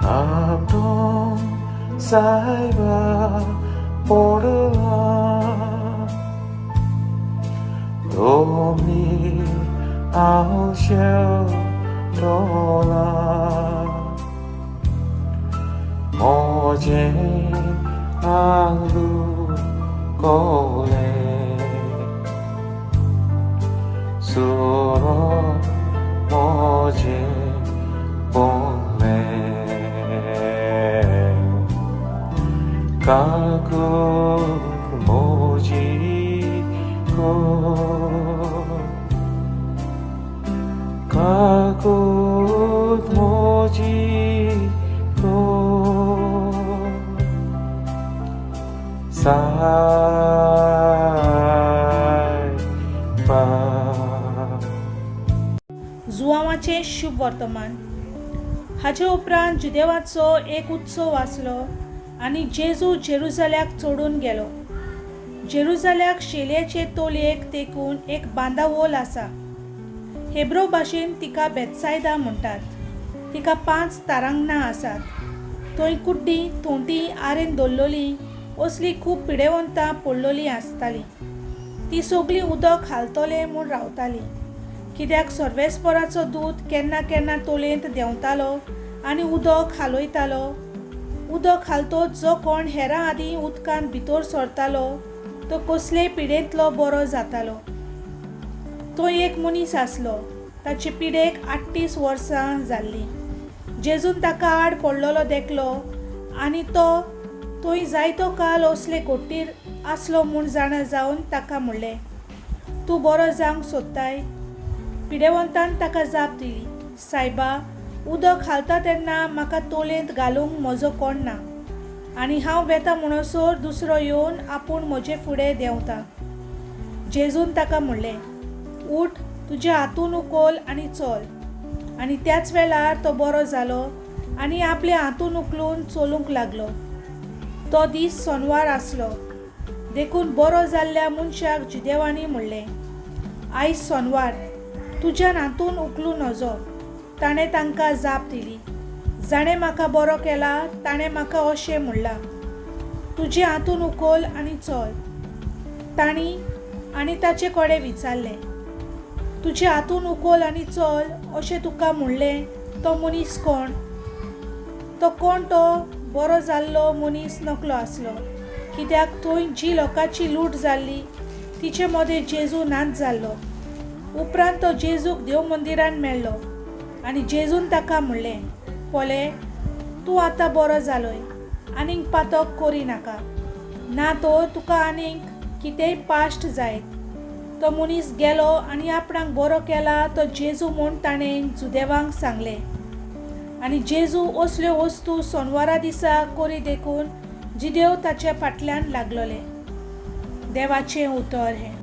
आपणों साहिबा पडला दोमी आवश्यकला मोजे आलू कोले सुरो मोजे बोले काकू मोजी को काकू मोजी को सायबा जुआवाचें शुभ वर्तमान. हाचे उपरांत जुदेवाचो एक उत्सव आसलो आनी जेजू जेरुसल्याक चडून गेलो. जेरुसल्याक शेलयेचे तोलयेक तेकून एक बांदावोल आसा. हेब्रो भाशेन तिका बेतसायदा म्हणटात. तिका 5 तारांगणां आसात. थंय कुड्डी थोंटी आरेन दवरलोली असली खूब पिडेवंतां पडलोली आसताली. ती सगळीं उदक हालतले म्हूण रावताली, कित्याक सर्वेस्पराचो दूत केन्ना केन्ना तोलेंत देंवतालो आनी उदक हालयतालो. उदक हालतोच जो कोण हेरां आदीं उदकांत भितर सरतालो तो कसलेय पिडेंतलो बरो जातालो. तो एक मनीस आसलो. ताचे पिडेक 38 वर्सां जाल्लीं. जेजून ताका आड पडलेलो देखलो आनी तो थंय जायतो काल असले घोट्टीर आसलो म्हूण जाणा जावन ताका म्हणलें, तूं बरो जावंक सोदताय? पिडेवंतान ताका जाप दिली, सायबा, उदक हालता तेन्ना म्हाका तोलेंत घालूंक म्हजो कोण ना आनी हांव वेता म्हणसर दुसरो येवन आपूण म्हजे फुडें देंवता. जेजून ताका म्हणलें, उठ, तुज्या हातून उखल आनी चल. आनी त्याच वेळार तो बरो जालो आनी आपल्या हातून उखलून चलूंक लागलो. तो दीस सोनवार आसलो. देखून बरो जाल्ल्या मनशाक जुदेवांनी म्हणलें, आयज सोनवार, तुज्यान हातून उखलूं नजो. ताणें तांकां जाप दिली, जाणें म्हाका बरो केला ताणें म्हाका अशें म्हणलां, तुजे हातून उखल आनी चल. तांणी आनी ताचे कडेन विचारलें, तुजे हातून उखल आनी चल अशें तुका म्हणलें तो मनीस कोण? तो कोण? तो बरो जाल्लो मनीस नकलो आसलो, कित्याक थंय जी लोकांची लूट जाल्ली तिचे मदें जेजू नाच जाल्लो. उपरांत तो जेजूक देव मंदिरान मेळ्ळो आनी जेजून ताका म्हणलें, पोले, तूं आतां बरो जालोय, आनीक पातक करी नाका, ना तो तुका आनीक कितेंय पाश्ट जायत. तो मनीस गेलो आनी आपणाक बरो केला तो जेजू म्हूण ताणें जुदेवांक सांगलें. आनी जेजू असल्यो वस्तू सोनवारा दिसा करी देखून जिदेव ताचे फाटल्यान लागलोले. देवाचें उतर हें.